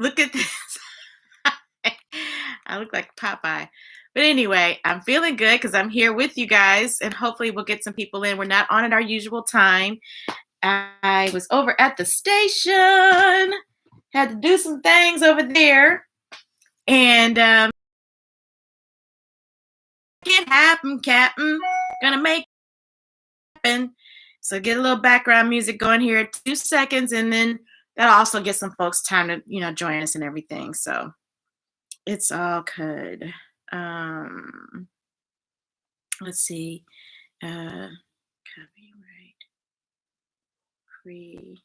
Look at this. I look like Popeye. But anyway, I'm feeling good because I'm here with you guys, and hopefully we'll get some people in. We're not on at our usual time. I was over at the station, had to do some things over there, and it happen, Captain. Gonna make it happen. So get a little background music going here, 2 seconds, and then that'll also get some folks time to, join us and everything. So it's all good. Let's see. Copyright free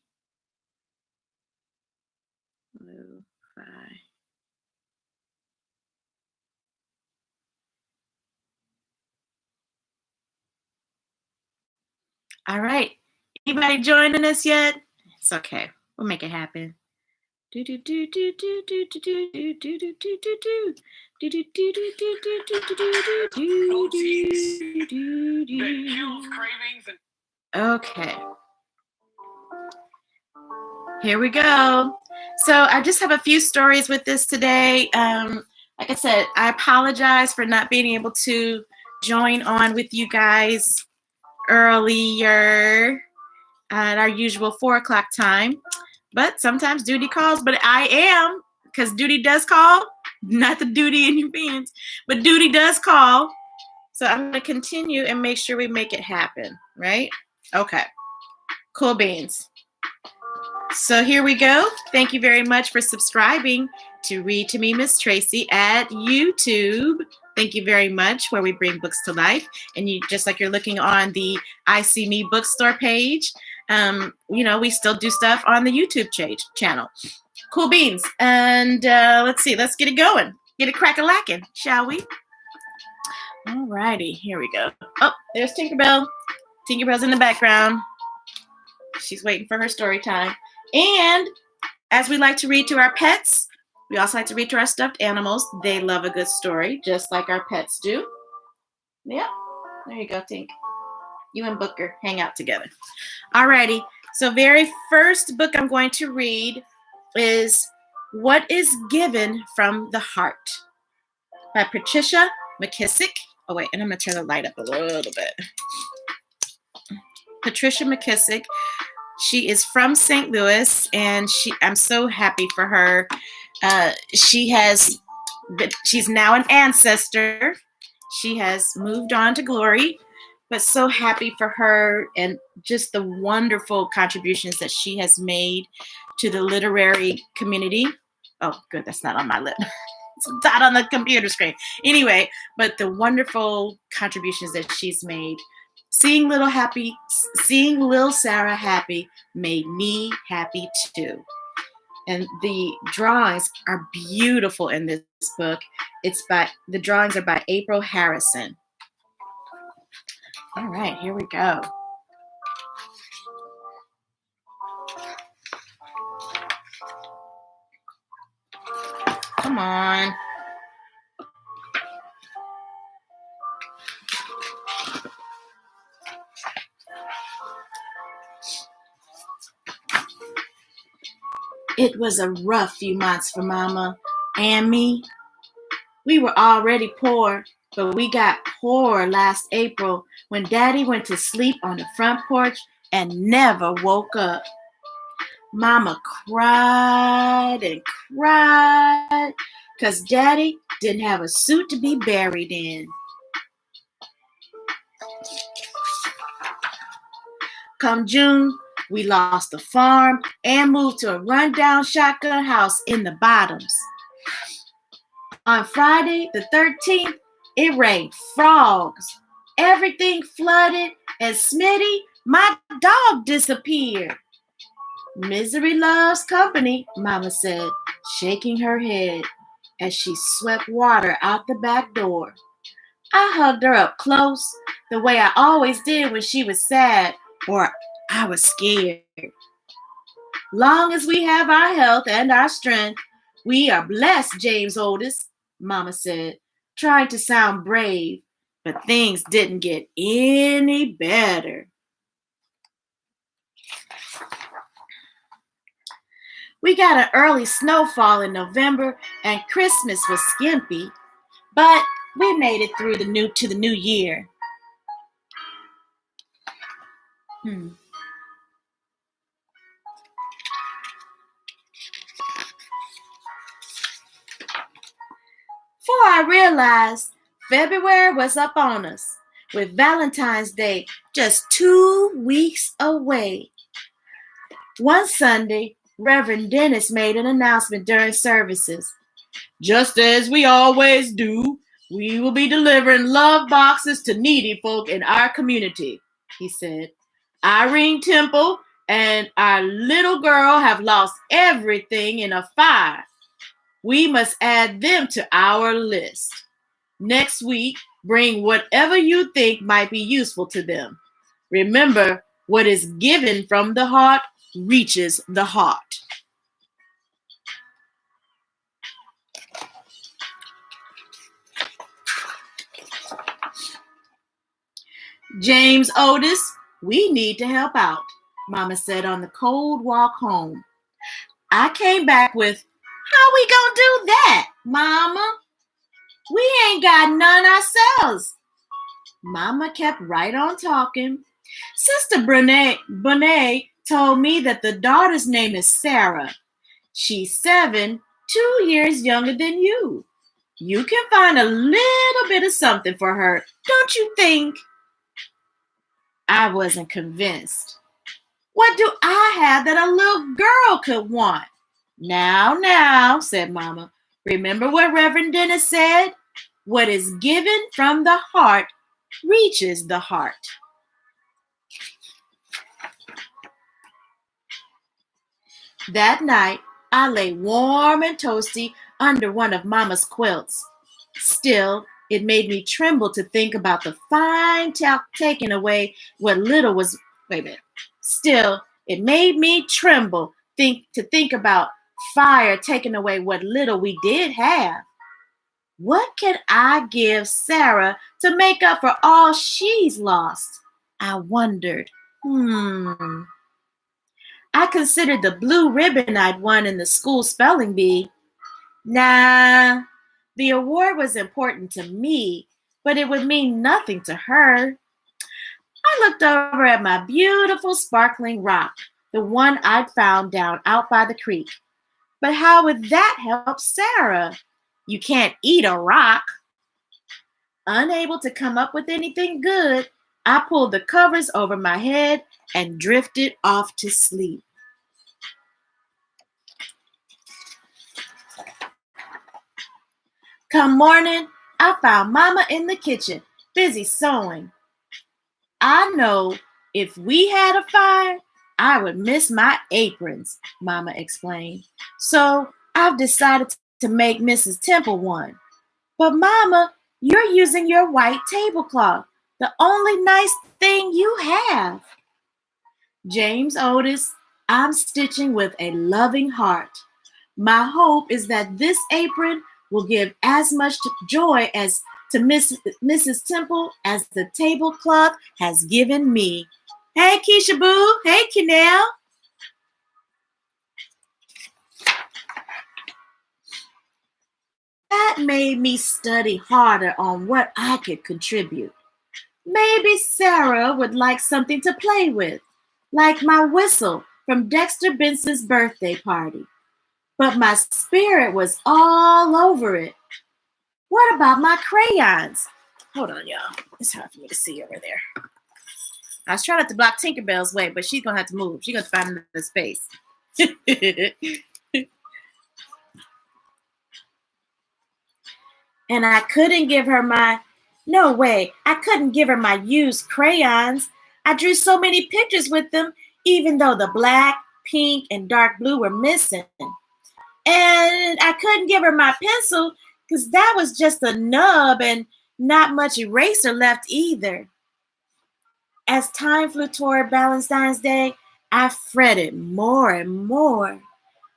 lo-fi. All right. Anybody joining us yet? It's okay. We'll make it happen. Okay. Here we go. So I just have a few stories with this today. Like I said, I apologize for not being able to join on with you guys earlier at our usual 4 o'clock time. But sometimes duty calls, but I am, because duty does call, not the duty in your pants, but duty does call. So I'm going to continue and make sure we make it happen, right? Okay. Cool beans. So here we go. Thank you very much for subscribing to Read to Me, Ms Tracey at YouTube. Thank you very much, where we bring books to life. And you, just like you're looking on the I See Me bookstore page, we still do stuff on the YouTube channel. Cool beans. And let's see, let's get it going. Get it crack-a-lacking, shall we? All righty, here we go. Oh, there's Tinkerbell. Tinkerbell's in the background. She's waiting for her story time. And as we like to read to our pets, we also like to read to our stuffed animals. They love a good story, just like our pets do. Yep, there you go, Tink. You and Booker hang out together. Alrighty, so very first book I'm going to read is What is Given from the Heart by Patricia McKissack. Oh wait, and I'm gonna turn the light up a little bit. Patricia McKissack. She is from St. Louis, and I'm so happy for her. She's now an ancestor. She has moved on to glory, but so happy for her and just the wonderful contributions that she has made to the literary community. Oh, good, that's not on my lip. It's not on the computer screen. Anyway, but the wonderful contributions that she's made. Seeing Lil Sarah happy made me happy too. And the drawings are beautiful in this book. The drawings are by April Harrison. All right, here we go. Come on. It was a rough few months for Mama and me. We were already poor, but we got poorer last April when Daddy went to sleep on the front porch and never woke up. Mama cried and cried because Daddy didn't have a suit to be buried in. Come June, we lost the farm and moved to a rundown shotgun house in the bottoms. On Friday the 13th, it rained frogs. Everything flooded, and Smitty, my dog, disappeared. Misery loves company, Mama said, shaking her head as she swept water out the back door. I hugged her up close, the way I always did when she was sad or I was scared. Long as we have our health and our strength, we are blessed, James oldest, Mama said, trying to sound brave, but things didn't get any better. We got an early snowfall in November, and Christmas was skimpy, but we made it through to the new year. Before I realized, February was up on us, with Valentine's Day just 2 weeks away. One Sunday, Reverend Denish made an announcement during services. Just as we always do, we will be delivering love boxes to needy folk in our community, he said. Irene Temple and our little girl have lost everything in a fire. We must add them to our list. Next week, bring whatever you think might be useful to them. Remember, what is given from the heart reaches the heart. James Otis, we need to help out, Mama said on the cold walk home. I came back with, how we gonna do that, Mama? We ain't got none ourselves. Mama kept right on talking. Sister Bonet told me that the daughter's name is Sarah. She's 7, 2 years younger than you. You can find a little bit of something for her, don't you think? I wasn't convinced. What do I have that a little girl could want? Now, said Mama. Remember what Reverend Denish said? What is given from the heart reaches the heart. That night, I lay warm and toasty under one of Mama's quilts. Still, it made me tremble to think about the fine taking away what little was. Still, it made me tremble to think about fire taking away what little we did have. What can I give Sarah to make up for all she's lost? I wondered. I considered the blue ribbon I'd won in the school spelling bee. Nah, the award was important to me, but it would mean nothing to her. I looked over at my beautiful sparkling rock, the one I'd found down out by the creek. But how would that help Sarah? You can't eat a rock. Unable to come up with anything good, I pulled the covers over my head and drifted off to sleep. Come morning, I found Mama in the kitchen, busy sewing. I know if we had a fire, I would miss my aprons, Mama explained. So I've decided to make Mrs. Temple one. But Mama, you're using your white tablecloth, the only nice thing you have. James Otis, I'm stitching with a loving heart. My hope is that this apron will give as much joy as to Mrs. Temple as the tablecloth has given me. Hey, Keisha Boo. Hey, Kenell. That made me study harder on what I could contribute. Maybe Sarah would like something to play with, like my whistle from Dexter Benson's birthday party. But my spirit was all over it. What about my crayons? Hold on, y'all. It's hard for me to see over there. I was trying not to block Tinkerbell's way, but she's going to have to move. She's going to find another space. And I couldn't give her I couldn't give her my used crayons. I drew so many pictures with them, even though the black, pink, and dark blue were missing. And I couldn't give her my pencil because that was just a nub and not much eraser left either. As time flew toward Valentine's Day, I fretted more and more.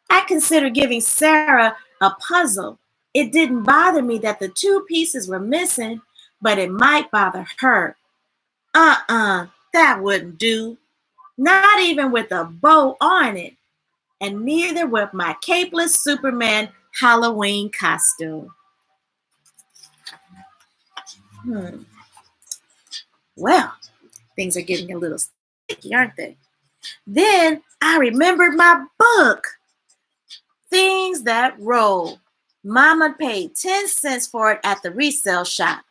I considered giving Sarah a puzzle. It didn't bother me that the 2 pieces were missing, but it might bother her. That wouldn't do. Not even with a bow on it. and neither would my capeless Superman Halloween costume. Well, things are getting a little sticky, aren't they? Then I remembered my book, Things That Roll. Mama paid 10 cents for it at the resale shop.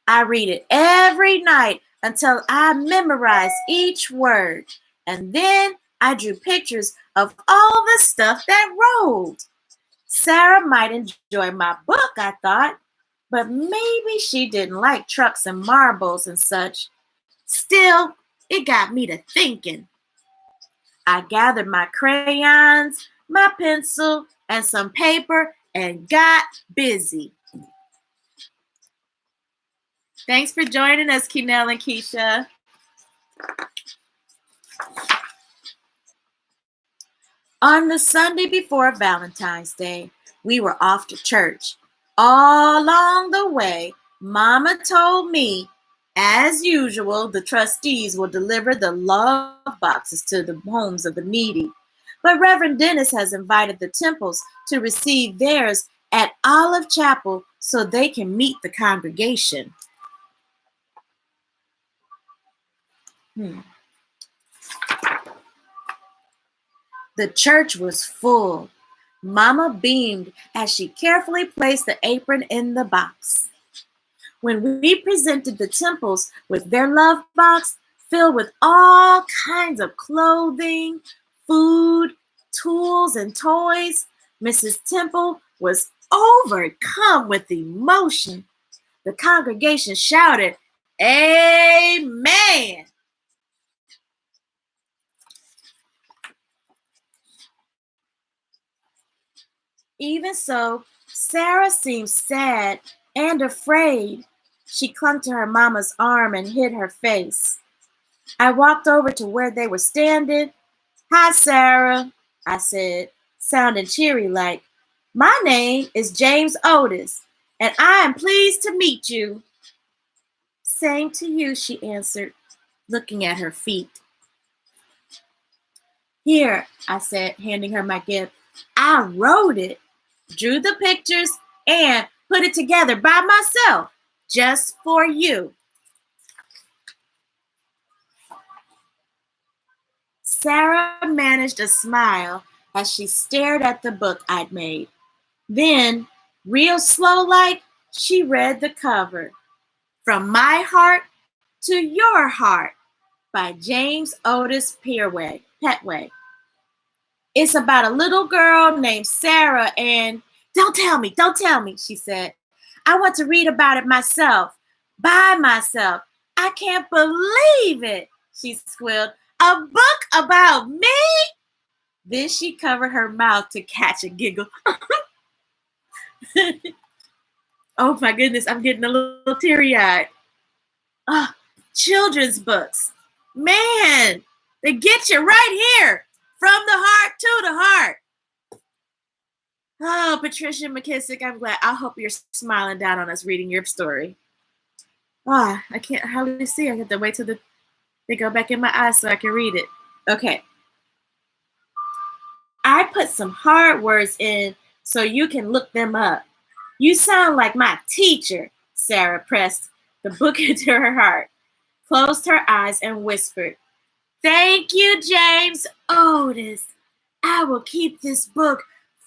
I read it every night until I memorized each word. And then I drew pictures of all the stuff that rolled. Sarah might enjoy my book, I thought, but maybe she didn't like trucks and marbles and such. Still, it got me to thinking. I gathered my crayons, my pencil, and some paper and got busy. Thanks for joining us, Kenell and Keisha. On the Sunday before Valentine's Day, we were off to church. All along the way, Mama told me, as usual, the trustees will deliver the love boxes to the homes of the needy. But Reverend Denish has invited the Temples to receive theirs at Olive Chapel so they can meet the congregation. The church was full. Mama beamed as she carefully placed the apron in the box. When we presented the Temples with their love box filled with all kinds of clothing, food, tools, and toys, Mrs. Temple was overcome with emotion. The congregation shouted, "Amen!" Even so, Sarah seemed sad and afraid. She clung to her mama's arm and hid her face. I walked over to where they were standing. "Hi, Sarah," I said, sounding cheery like, "My name is James Otis, and I am pleased to meet you." "Same to you," she answered, looking at her feet. "Here," I said, handing her my gift. "I wrote it, drew the pictures, and put it together by myself, just for you." Sarah managed a smile as she stared at the book I'd made. Then, real slow-like, she read the cover. "From My Heart to Your Heart" by James Otis Petway. It's about a little girl named Sarah and... Don't tell me, she said. "I want to read about it myself, by myself. I can't believe it," she squealed. "A book about me?" Then she covered her mouth to catch a giggle. Oh my goodness, I'm getting a little teary-eyed. Oh, children's books. Man, they get you right here. From the heart to the heart. Oh, Patricia McKissack, I'm glad. I hope you're smiling down on us reading your story. Ah, I can't hardly see. I have to wait till they go back in my eyes so I can read it. Okay. I put some hard words in so you can look them up. You sound like my teacher. Sarah pressed the book into her heart, closed her eyes, and whispered, "Thank you, James Otis. I will keep this book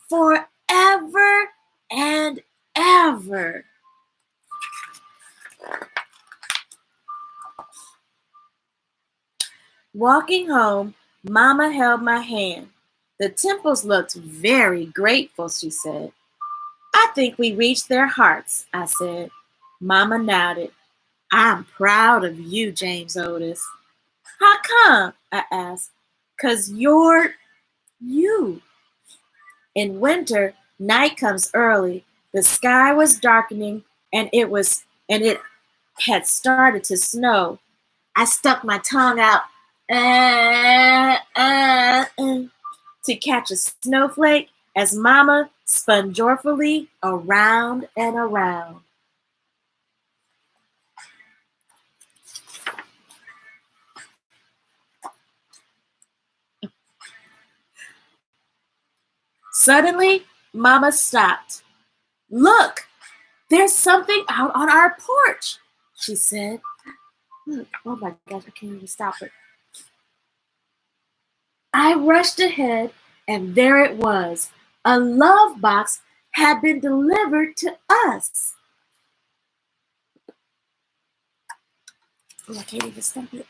forever and ever." Walking home, Mama held my hand. "The Temples looked very grateful," she said. "I think we reached their hearts," I said. Mama nodded. "I'm proud of you, James Otis." "How come?" I asked. "'Cause you're you." In winter, night comes early. The sky was darkening and it had started to snow. I stuck my tongue out to catch a snowflake as Mama spun joyfully around and around. Suddenly, Mama stopped. Look, there's something out on our porch, she said. Look, oh my gosh, I can't even stop it. I rushed ahead, and there it was. A love box had been delivered to us. Oh, I can't even stop it.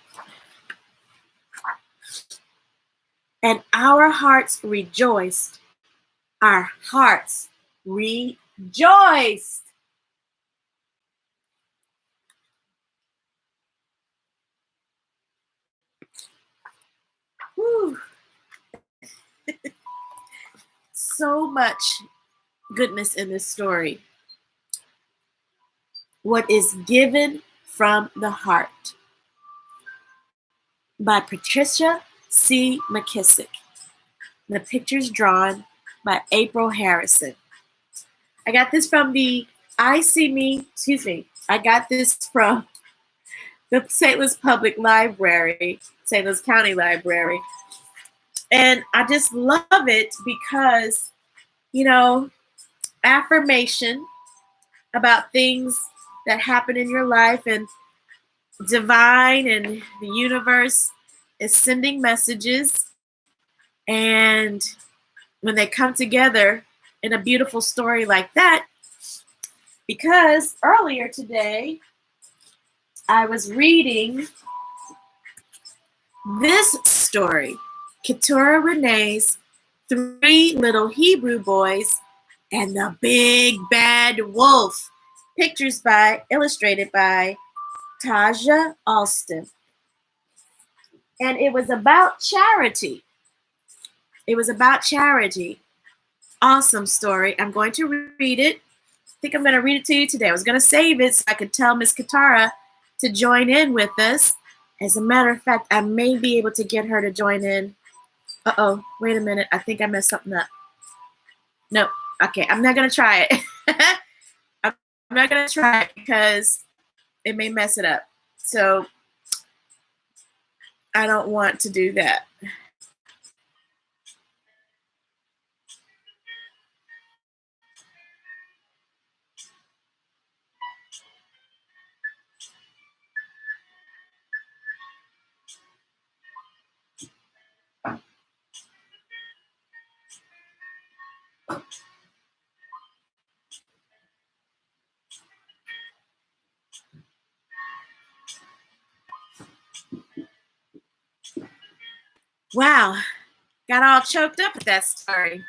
And our hearts rejoiced. Our hearts rejoiced. Whew. So much goodness in this story. What is given from the heart by Patricia C. McKissick. The pictures drawn by April Harrison. I got this from the I got this from the St. Louis Public Library, St. Louis County Library. And I just love it because, affirmation about things that happen in your life, and divine and the universe is sending messages. And when they come together in a beautiful story like that, because earlier today I was reading this story, Keturah Renee's 3 Little Hebrew Boys and the Big Bad Wolf. Pictures illustrated by Taja Alston. And it was about charity. Awesome story. I'm going to read it. I think I'm going to read it to you today. I was going to save it so I could tell Miss Katara to join in with us. As a matter of fact, I may be able to get her to join in. Uh-oh, wait a minute. I think I messed something up. No, okay, I'm not going to try it. I'm not going to try it because it may mess it up. So I don't want to do that. Wow, got all choked up with that story.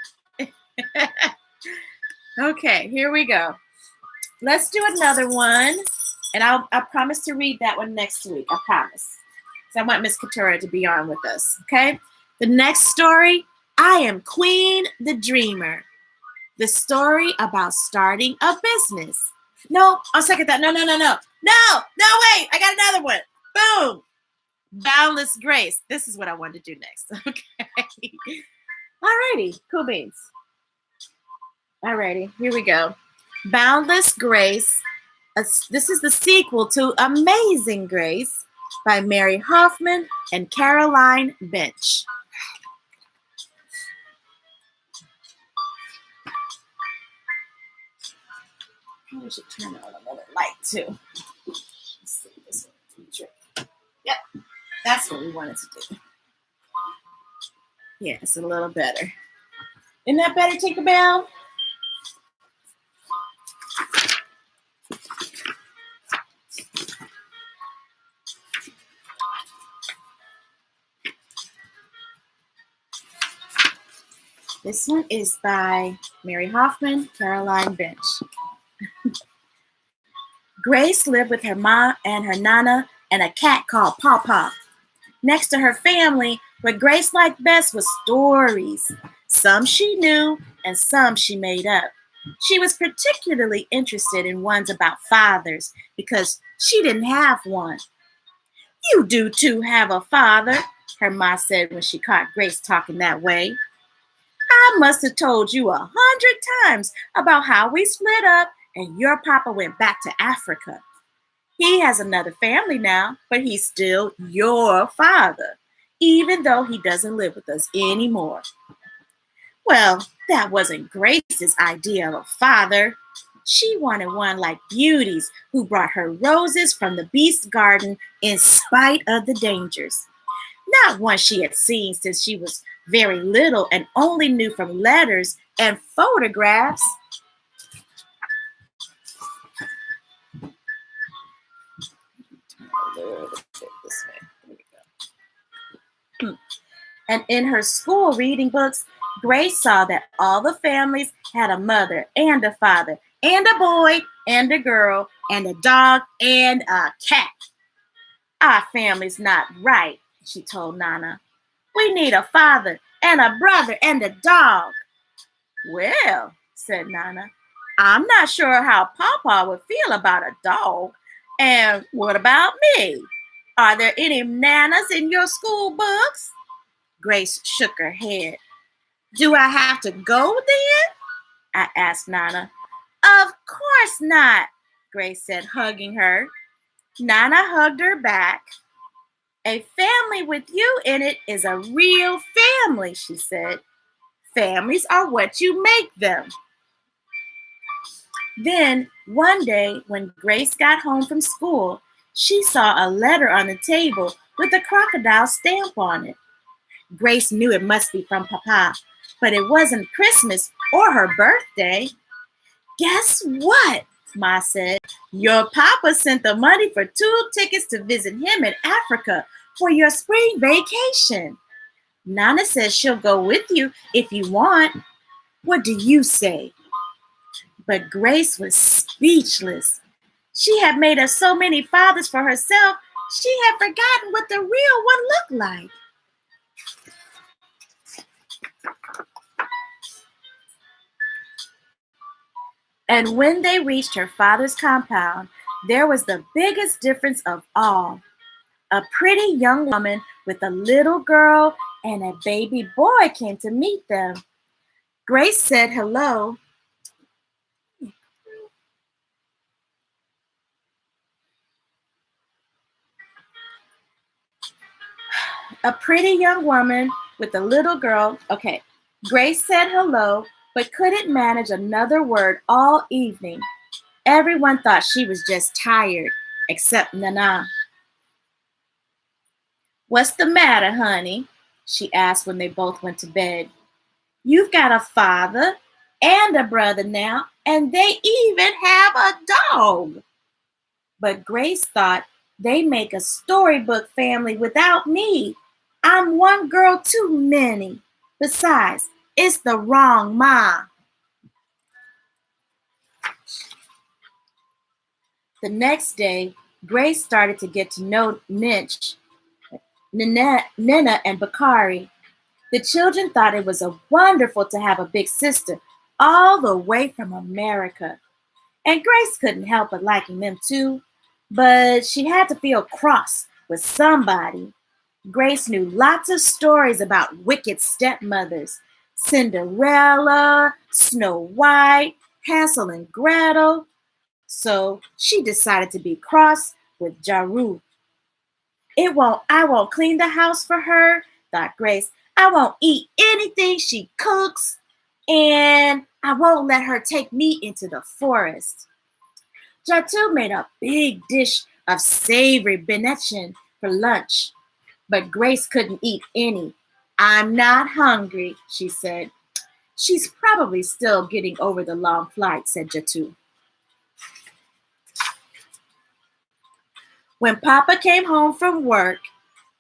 Okay, here we go. Let's do another one, and I promise to read that one next week. I promise. So I want Miss Katura to be on with us. Okay. The next story, I Am Queen the Dreamer. The story about starting a business. No, I'll second that. No, wait. I got another one. Boom. Boundless Grace. This is what I wanted to do next. Okay. Alrighty. Cool beans. Alrighty. Here we go. Boundless Grace. This is the sequel to Amazing Grace by Mary Hoffman and Caroline Binch. Probably should turn on another light too. Let's see this one. Yep, that's what we wanted to do. Yeah, it's a little better. Isn't that better, Tinkerbell? This one is by Mary Hoffman, Caroline Binch. Grace lived with her ma and her nana and a cat called Pawpaw. Next to her family, what Grace liked best was stories. Some she knew and some she made up. She was particularly interested in ones about fathers because she didn't have one. You do too have a father, her ma said when she caught Grace talking that way. I must have told you 100 times about how we split up and your papa went back to Africa. He has another family now, but he's still your father, even though he doesn't live with us anymore. Well, that wasn't Grace's idea of a father. She wanted one like Beauty's, who brought her roses from the beast's garden in spite of the dangers. Not one she had seen since she was very little and only knew from letters and photographs. And in her school reading books, Grace saw that all the families had a mother and a father and a boy and a girl and a dog and a cat. Our family's not right, she told Nana. We need a father and a brother and a dog. Well, said Nana, I'm not sure how Papa would feel about a dog. And what about me? Are there any nanas in your school books? Grace shook her head. Do I have to go then? I asked Nana. Of course not, Grace said, hugging her. Nana hugged her back. A family with you in it is a real family, she said. Families are what you make them. Then, one day, when Grace got home from school, she saw a letter on the table with a crocodile stamp on it. Grace knew it must be from Papa, but it wasn't Christmas or her birthday. Guess what? Ma said. Your Papa sent the money for 2 tickets to visit him in Africa for your spring vacation. Nana says she'll go with you if you want. What do you say? But Grace was speechless. She had made up so many fathers for herself, she had forgotten what the real one looked like. And when they reached her father's compound, there was the biggest difference of all. A pretty young woman with a little girl and a baby boy came to meet them. Grace said hello. A pretty young woman with a little girl. Okay, Grace said hello, but couldn't manage another word all evening. Everyone thought she was just tired, except Nana. What's the matter, honey? She asked when they both went to bed. You've got a father and a brother now, and they even have a dog. But Grace thought they make a storybook family without me. I'm one girl too many. Besides, it's the wrong ma. The next day, Grace started to get to know Binch, Nina, and Bakari. The children thought it was wonderful to have a big sister all the way from America. And Grace couldn't help but liking them too, but she had to feel cross with somebody. Grace knew lots of stories about wicked stepmothers, Cinderella, Snow White, Hansel and Gretel. So she decided to be cross with Jaru. I won't clean the house for her, thought Grace. I won't eat anything she cooks, and I won't let her take me into the forest. Jatu made a big dish of savory Benetchen for lunch, but Grace couldn't eat any. I'm not hungry, she said. She's probably still getting over the long flight, said Jatu. When Papa came home from work,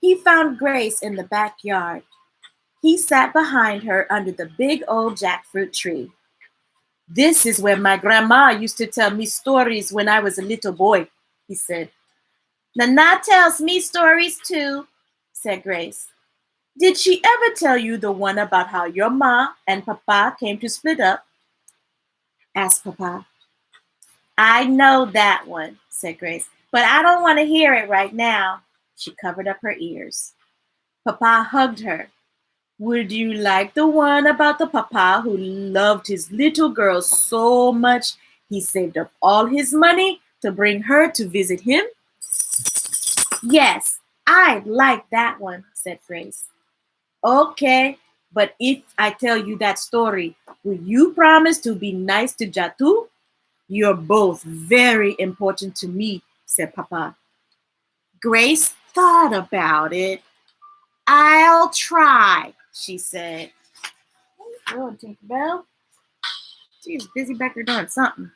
he found Grace in the backyard. He sat behind her under the big old jackfruit tree. This is where my grandma used to tell me stories when I was a little boy, he said. Nana tells me stories too, said Grace. Did she ever tell you the one about how your ma and Papa came to split up? Asked Papa. I know that one, said Grace, but I don't want to hear it right now. She covered up her ears. Papa hugged her. Would you like the one about the papa who loved his little girl so much he saved up all his money to bring her to visit him? Yes, I'd like that one, said Grace. Okay, But if I tell you that story, will you promise to be nice to Jatu? You're both very important to me, said Papa. Grace thought about it. I'll try, she said. Oh, Tinkerbell. She's busy back there doing something.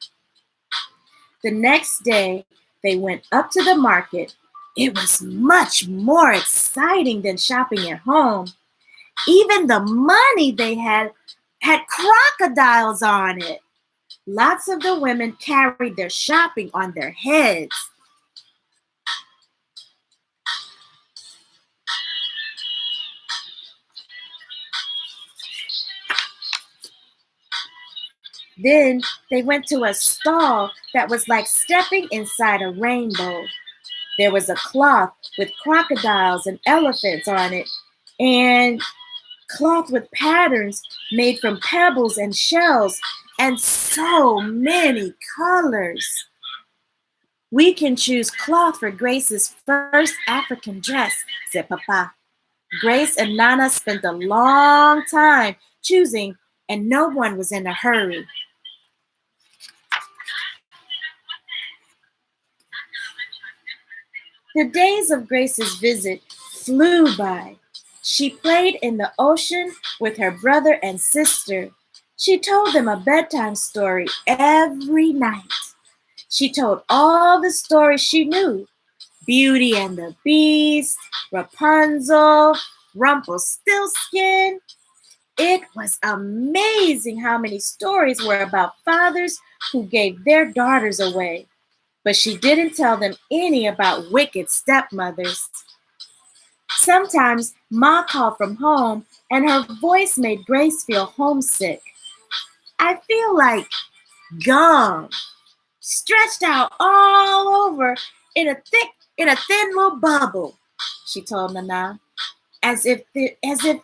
The next day, they went up to the market. It was much more exciting than shopping at home. Even the money they had crocodiles on it. Lots of the women carried their shopping on their heads. Then they went to a stall that was like stepping inside a rainbow. There was a cloth with crocodiles and elephants on it, and cloth with patterns made from pebbles and shells, and so many colors. We can choose cloth for Grace's first African dress, said Papa. Grace and Nana spent a long time choosing, and no one was in a hurry. The days of Grace's visit flew by. She played in the ocean with her brother and sister. She told them a bedtime story every night. She told all the stories she knew. Beauty and the Beast, Rapunzel, Rumpelstiltskin. It was amazing how many stories were about fathers who gave their daughters away. But she didn't tell them any about wicked stepmothers. Sometimes Ma called from home and her voice made Grace feel homesick. I feel like gum, stretched out all over in a thin little bubble, she told Nana, as if there isn't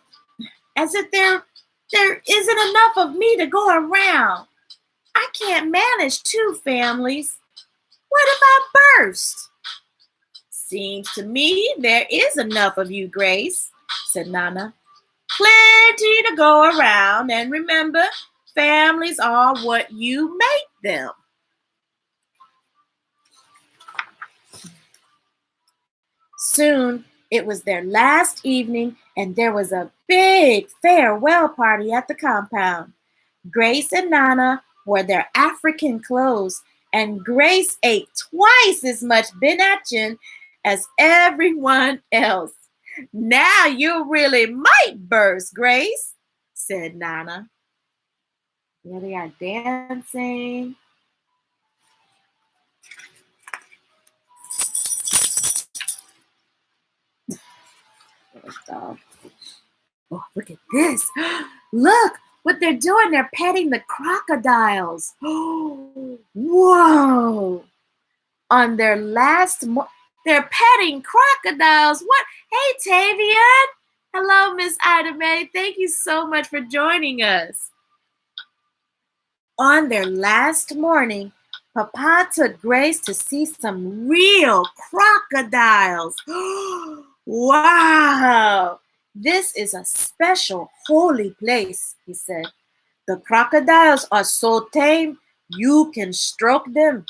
enough of me to go around. I can't manage 2 families. What if I burst? Seems to me there is enough of you, Grace, said Nana. Plenty to go around, and remember, families are what you make them. Soon it was their last evening, and there was a big farewell party at the compound. Grace and Nana wore their African clothes, and Grace ate twice as much binachin as everyone else. Now you really might burst, Grace, said Nana. There they are dancing. Oh, look at this. Look what they're doing. They're petting the crocodiles. Whoa. On their last they're petting crocodiles. What? Hey, Tavian. Hello, Miss Ida Mae. Thank you so much for joining us. On their last morning, Papa took Grace to see some real crocodiles. Wow. This is a special holy place, he said. The crocodiles are so tame, you can stroke them.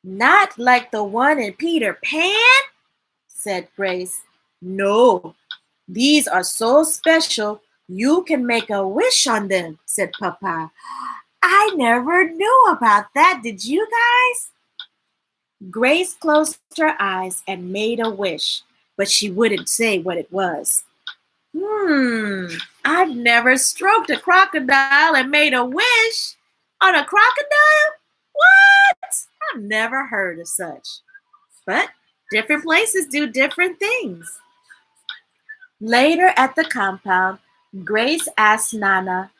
Not like the one in Peter Pan, said Grace. No, these are so special, you can make a wish on them, said Papa. I never knew about that, did you guys? Grace closed her eyes and made a wish, but she wouldn't say what it was. I've never stroked a crocodile and made a wish on a crocodile? What? I've never heard of such. But different places do different things. Later at the compound, Grace asked Nana,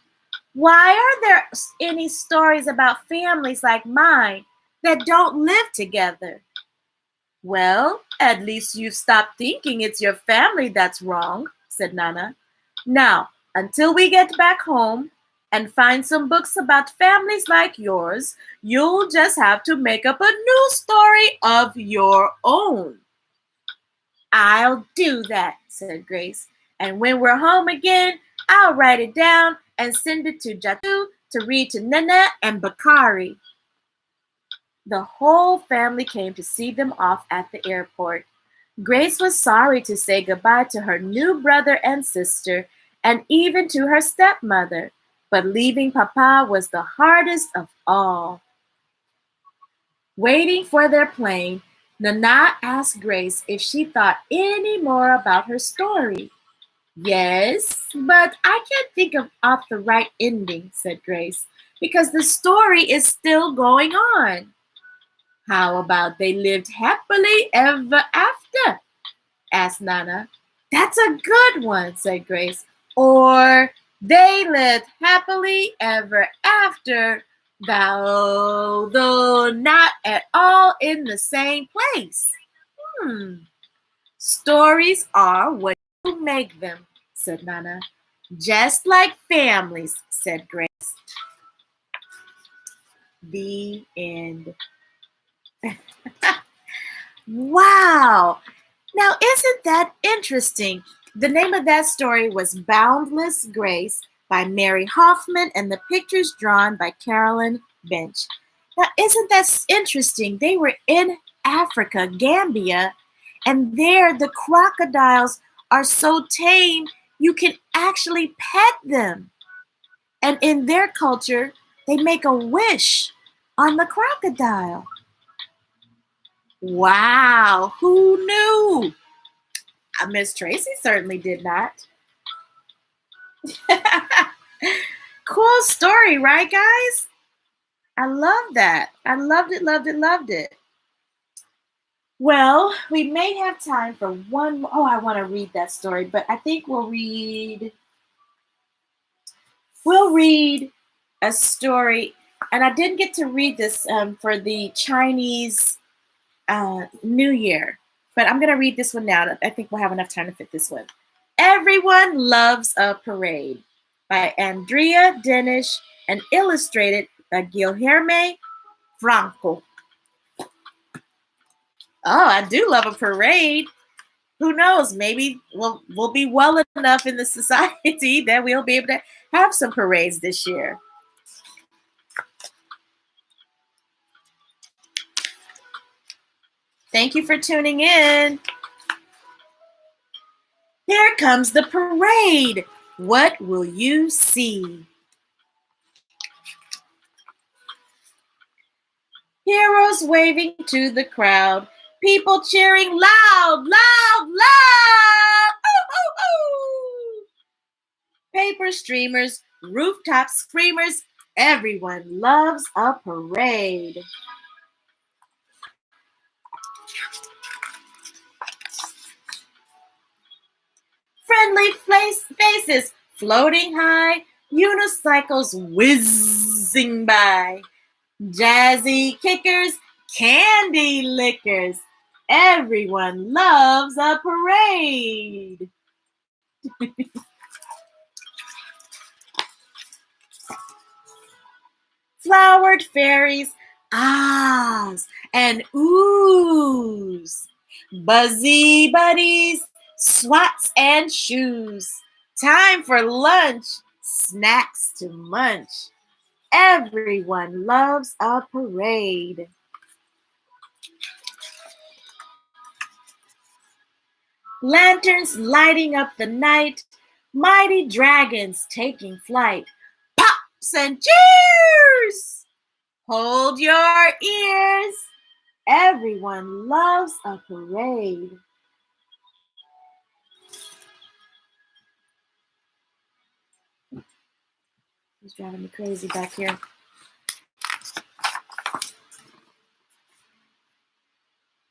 why are there any stories about families like mine that don't live together? Well, at least you've stopped thinking it's your family that's wrong, said Nana. Now, until we get back home and find some books about families like yours, you'll just have to make up a new story of your own. I'll do that, said Grace. And when we're home again, I'll write it down and send it to Jatu to read to Nana and Bakari. The whole family came to see them off at the airport. Grace was sorry to say goodbye to her new brother and sister, and even to her stepmother, but leaving Papa was the hardest of all. Waiting for their plane, Nana asked Grace if she thought any more about her story. Yes, but I can't think of the right ending, said Grace, because the story is still going on. How about they lived happily ever after? Asked Nana. That's a good one, said Grace. Or they lived happily ever after, though not at all in the same place. Stories are what you make them, said Nana. Just like families, said Grace. The end. Wow! Now, isn't that interesting? The name of that story was Boundless Grace by Mary Hoffman, and the pictures drawn by Caronline Binch. Now, isn't that interesting? They were in Africa, Gambia, and there the crocodiles are so tame you can actually pet them. And in their culture, they make a wish on the crocodile. Wow, who knew? Ms. Tracey certainly did not. Cool story, right, guys? I love that. I loved it, loved it, loved it. Well, we may have time for one more. Oh, I want to read that story, but I think we'll read a story. And I didn't get to read this for the Chinese New Year, but I'm going to read this one now. I think we'll have enough time to fit this one. Everyone Loves a Parade by Andrea, Denish, and illustrated by Guilherme, Franco. Oh, I do love a parade. Who knows? Maybe we'll be well enough in the society that we'll be able to have some parades this year. Thank you for tuning in. Here comes the parade. What will you see? Heroes waving to the crowd. People cheering loud, loud, loud. Ooh, ooh, ooh. Paper streamers, rooftop screamers. Everyone loves a parade. Friendly faces floating high, unicycles whizzing by. Jazzy kickers, candy lickers. Everyone loves a parade. Flowered fairies, ahs and oohs. Buzzy buddies, swats and shoes. Time for lunch, snacks to munch. Everyone loves a parade. Lanterns lighting up the night. Mighty dragons taking flight. Pops and cheers! Hold your ears. Everyone loves a parade. He's driving me crazy back here.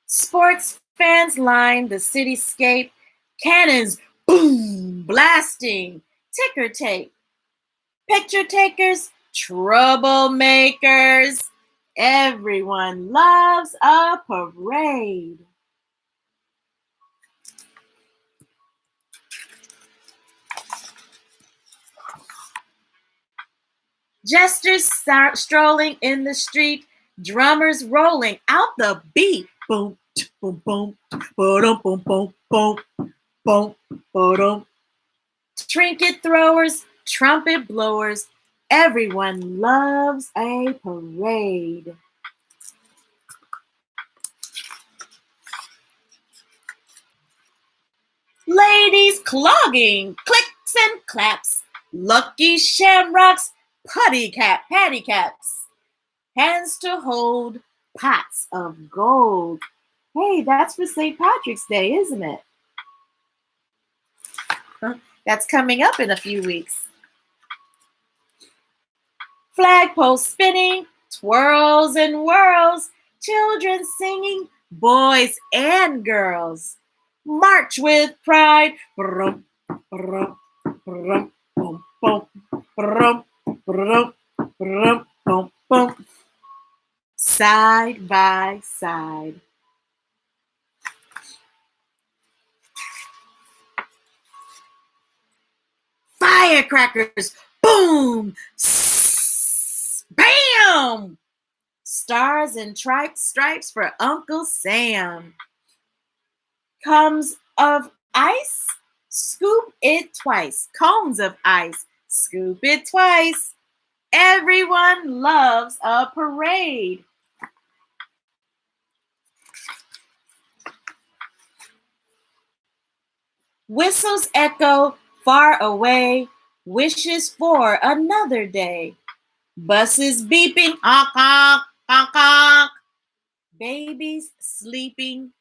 Sports fans line the cityscape. Cannons boom blasting. Ticker tape. Picture takers, troublemakers. Everyone loves a parade. Jesters strolling in the street, drummers rolling out the beat. Boom, boom, boom, boom, boom, boom, boom, boom, boom. Trinket throwers, trumpet blowers, everyone loves a parade. Ladies clogging, clicks and claps, lucky shamrocks, patty caps, hands to hold, pots of gold. Hey, that's for St. Patrick's Day, isn't it? That's coming up in a few weeks. Flagpole spinning, twirls and whirls, children singing, boys and girls. March with pride. Brum, brum, brum, boom, boom, brum, brum, brum, boom, boom. Side by side. Firecrackers, boom, bam! Stars and stripes for Uncle Sam. Comes of ice, scoop it twice. Cones of ice, scoop it twice. Everyone loves a parade. Whistles echo far away, wishes for another day. Buses beeping, honk, honk, honk, honk. Babies sleeping,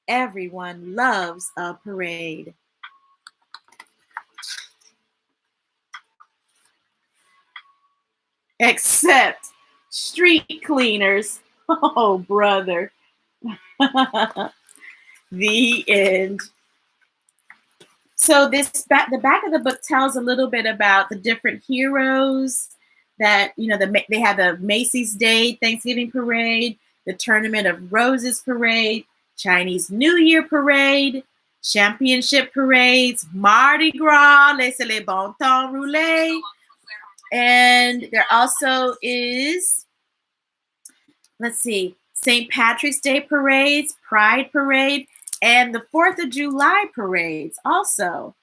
everyone loves a parade. Except street cleaners. Oh, brother. The end. So the back of the book tells a little bit about the different heroes that, they have the Macy's Day Thanksgiving Parade, the Tournament of Roses Parade, Chinese New Year Parade, Championship Parades, Mardi Gras, Laissez les bon temps rouler. And there also is, St. Patrick's Day parades, Pride Parade, and the 4th of July parades also.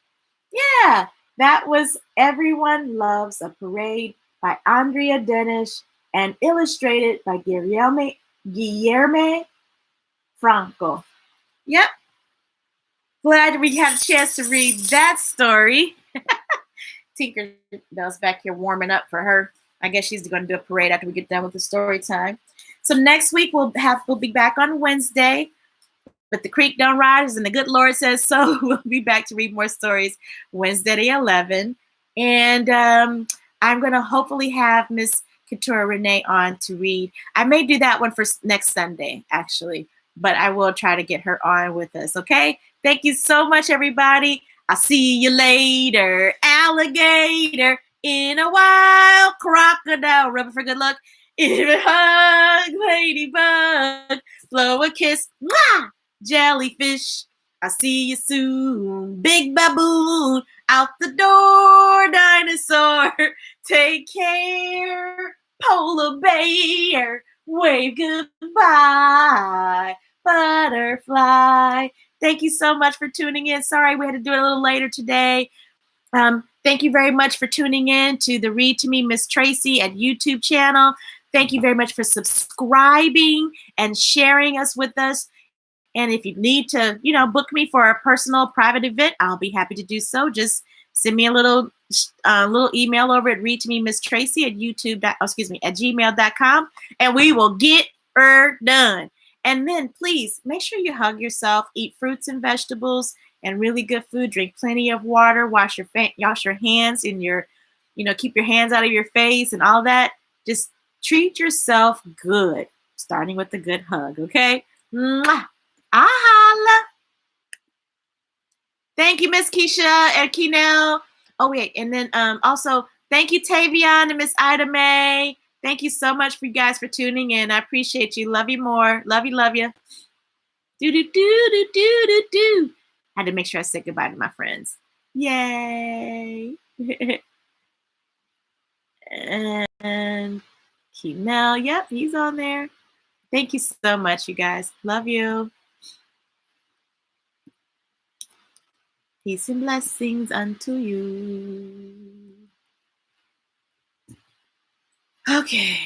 Yeah, that was Everyone Loves a Parade by Andrea Denish and illustrated by Guilherme Franco. Yep. Glad we had a chance to read that story. Tinkerbell's back here warming up for her. I guess she's going to do a parade after we get done with the story time. So next week we'll be back on Wednesday. But the creek don't rise, and the good Lord says so. We'll be back to read more stories Wednesday at 11. And I'm going to hopefully have Miss Couture Renee on to read. I may do that one for next Sunday, actually. But I will try to get her on with us, okay? Thank you so much, everybody. I'll see you later. Alligator in a wild crocodile. Rubber for good luck. Even hug, ladybug. Blow a kiss. Mwah! Jellyfish, I'll see you soon. Big baboon, out the door. Dinosaur, take care. Polar bear, wave goodbye. Butterfly. Thank you so much for tuning in. Sorry we had to do it a little later today. Thank you very much for tuning in to the Read to Me Ms Tracey at YouTube channel. Thank you very much for subscribing and sharing us with us. And if you need to, book me for a personal private event, I'll be happy to do so. Just send me a little email over at readtomemstracey at gmail.com, and we will get her done. And then please make sure you hug yourself, eat fruits and vegetables and really good food, drink plenty of water, wash your hands and keep your hands out of your face and all that. Just treat yourself good, starting with a good hug, okay? Mwah! Holla. Thank you, Miss Keisha and Keenel. Oh, wait. And then also, thank you, Tavion and Miss Ida May. Thank you so much for you guys for tuning in. I appreciate you. Love you more. Love you, love you. Do. Had to make sure I said goodbye to my friends. Yay. And Keenel. Yep, he's on there. Thank you so much, you guys. Love you. Peace and blessings unto you. Okay.